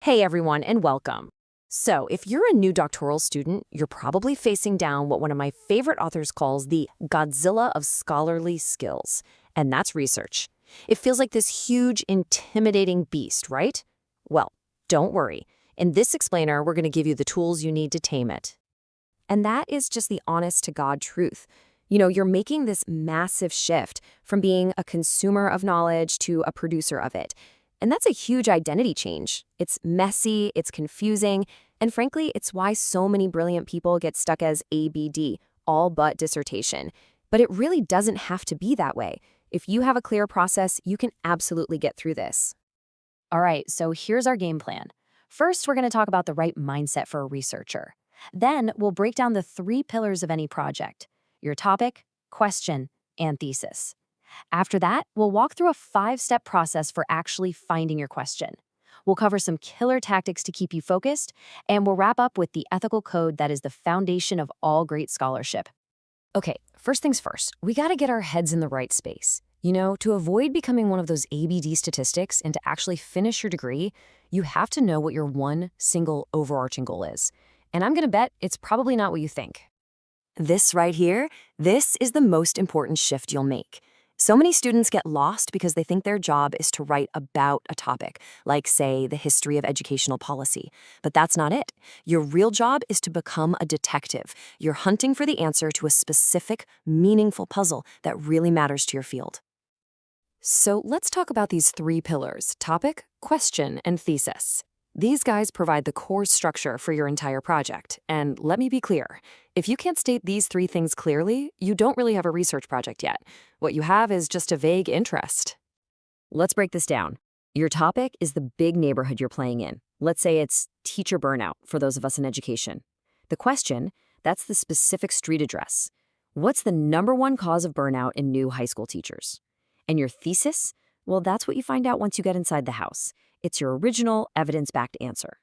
Hey everyone, and welcome. So, if you're a new doctoral student, you're probably facing down what one of my favorite authors calls the Godzilla of scholarly skills, and that's research. It feels like this huge, intimidating beast, right? Well, don't worry. In this explainer, we're going to give you the tools you need to tame it. And that is just the honest-to-God truth. You're making this massive shift from being a consumer of knowledge to a producer of it. And that's a huge identity change. It's messy, it's confusing, and frankly, it's why so many brilliant people get stuck as ABD, all but dissertation. But it really doesn't have to be that way. If you have a clear process, you can absolutely get through this. All right, so here's our game plan. First, we're going to talk about the right mindset for a researcher. Then, we'll break down the 3 pillars of any project: your topic, question, and thesis. After that, we'll walk through a 5-step process for actually finding your question. We'll cover some killer tactics to keep you focused, and we'll wrap up with the ethical code that is the foundation of all great scholarship. Okay, first things first, we gotta get our heads in the right space. To avoid becoming one of those ABD statistics and to actually finish your degree, you have to know what your one single overarching goal is. And I'm gonna bet it's probably not what you think. This right here, this is the most important shift you'll make. So many students get lost because they think their job is to write about a topic, like, say, the history of educational policy. But that's not it. Your real job is to become a detective. You're hunting for the answer to a specific, meaningful puzzle that really matters to your field. So let's talk about these 3 pillars: topic, question, and thesis. These guys provide the core structure for your entire project. And let me be clear, if you can't state these 3 things clearly, you don't really have a research project yet. What you have is just a vague interest. Let's break this down. Your topic is the big neighborhood you're playing in. Let's say it's teacher burnout for those of us in education. The question, that's the specific street address. What's the #1 cause of burnout in new high school teachers? And your thesis? Well, that's what you find out once you get inside the house. It's your original, evidence-backed answer.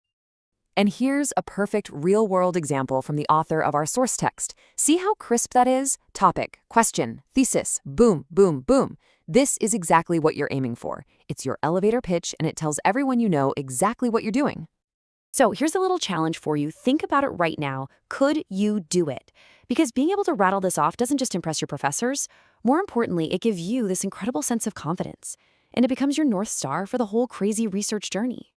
And here's a perfect real-world example from the author of our source text. See how crisp that is? Topic, question, thesis, boom, boom, boom. This is exactly what you're aiming for. It's your elevator pitch, and it tells everyone you know exactly what you're doing. So here's a little challenge for you. Think about it right now. Could you do it? Because being able to rattle this off doesn't just impress your professors. More importantly, it gives you this incredible sense of confidence. And it becomes your North Star for the whole crazy research journey.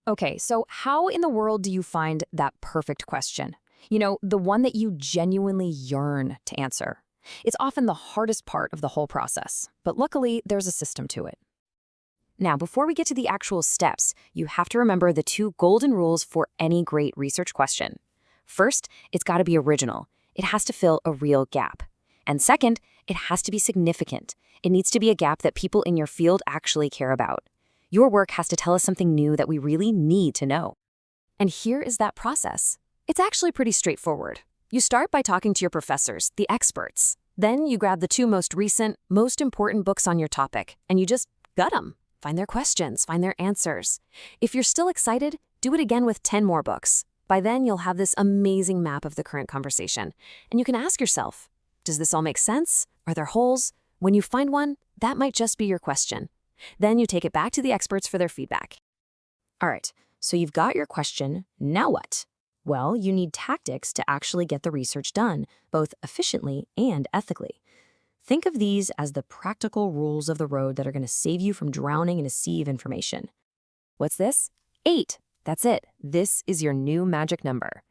Okay, so how in the world do you find that perfect question? The one that you genuinely yearn to answer. It's often the hardest part of the whole process, but luckily there's a system to it. Now, before we get to the actual steps, you have to remember the 2 golden rules for any great research question. First, it's got to be original. It has to fill a real gap. And second, it has to be significant. It needs to be a gap that people in your field actually care about. Your work has to tell us something new that we really need to know. And here is that process. It's actually pretty straightforward. You start by talking to your professors, the experts. Then you grab the 2 most recent, most important books on your topic, and you just gut them. Find their questions, find their answers. If you're still excited, do it again with 10 more books. By then, you'll have this amazing map of the current conversation. And you can ask yourself, does this all make sense? Are there holes? When you find one, that might just be your question. Then you take it back to the experts for their feedback. All right, so you've got your question. Now what? Well, you need tactics to actually get the research done, both efficiently and ethically. Think of these as the practical rules of the road that are going to save you from drowning in a sea of information. What's this? 8. That's it. This is your new magic number.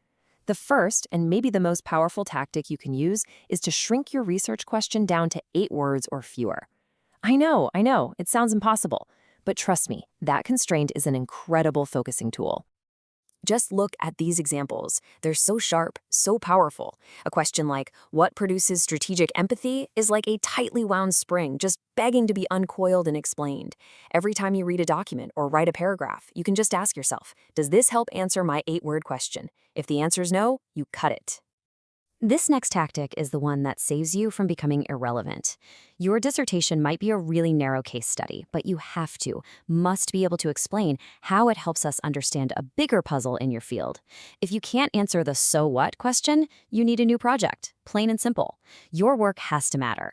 The first, and maybe the most powerful tactic you can use, is to shrink your research question down to 8 words or fewer. I know, it sounds impossible, but trust me, that constraint is an incredible focusing tool. Just look at these examples. They're so sharp, so powerful. A question like, what produces strategic empathy, is like a tightly wound spring, just begging to be uncoiled and explained. Every time you read a document or write a paragraph, you can just ask yourself, does this help answer my 8-word question? If the answer is no, you cut it. This next tactic is the one that saves you from becoming irrelevant. Your dissertation might be a really narrow case study, but you must be able to explain how it helps us understand a bigger puzzle in your field. If you can't answer the so what question, you need a new project, plain and simple. Your work has to matter.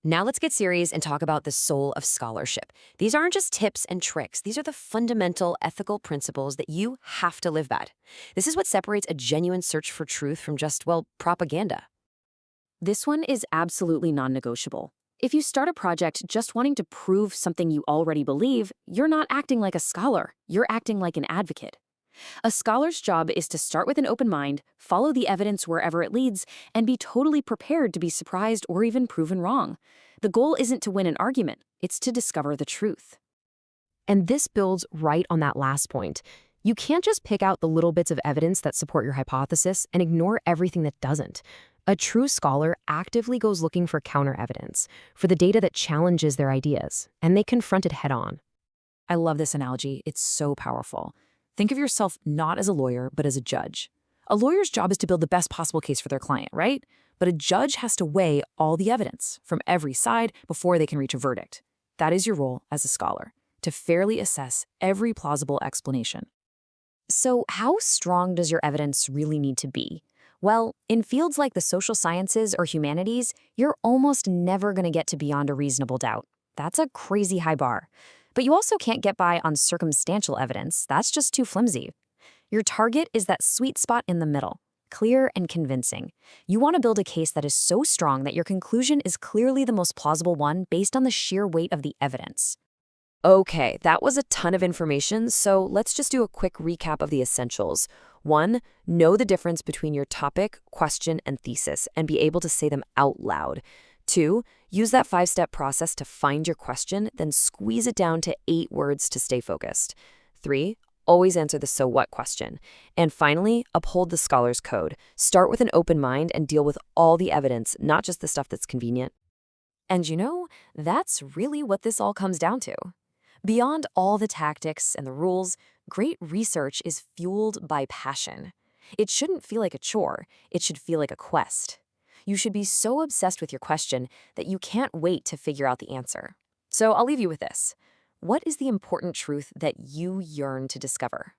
Now let's get serious and talk about the soul of scholarship. These aren't just tips and tricks. These are the fundamental ethical principles that you have to live by. This is what separates a genuine search for truth from just, well, propaganda. This one is absolutely non-negotiable. If you start a project just wanting to prove something you already believe, you're not acting like a scholar, you're acting like an advocate. A scholar's job is to start with an open mind, follow the evidence wherever it leads, and be totally prepared to be surprised or even proven wrong. The goal isn't to win an argument, it's to discover the truth. And this builds right on that last point. You can't just pick out the little bits of evidence that support your hypothesis and ignore everything that doesn't. A true scholar actively goes looking for counter-evidence, for the data that challenges their ideas, and they confront it head-on. I love this analogy, it's so powerful. Think of yourself not as a lawyer, but as a judge. A lawyer's job is to build the best possible case for their client, right? But a judge has to weigh all the evidence from every side before they can reach a verdict. That is your role as a scholar, to fairly assess every plausible explanation. So how strong does your evidence really need to be? Well, in fields like the social sciences or humanities, you're almost never going to get to beyond a reasonable doubt. That's a crazy high bar. But you also can't get by on circumstantial evidence. That's just too flimsy. Your target is that sweet spot in the middle, clear and convincing. You want to build a case that is so strong that your conclusion is clearly the most plausible one based on the sheer weight of the evidence. Okay, that was a ton of information, so let's just do a quick recap of the essentials. 1, know the difference between your topic, question, and thesis, and be able to say them out loud. 2, use that 5-step process to find your question, then squeeze it down to 8 words to stay focused. 3, always answer the so what question. And finally, uphold the scholar's code. Start with an open mind and deal with all the evidence, not just the stuff that's convenient. And you know, that's really what this all comes down to. Beyond all the tactics and the rules, great research is fueled by passion. It shouldn't feel like a chore, it should feel like a quest. You should be so obsessed with your question that you can't wait to figure out the answer. So I'll leave you with this. What is the important truth that you yearn to discover?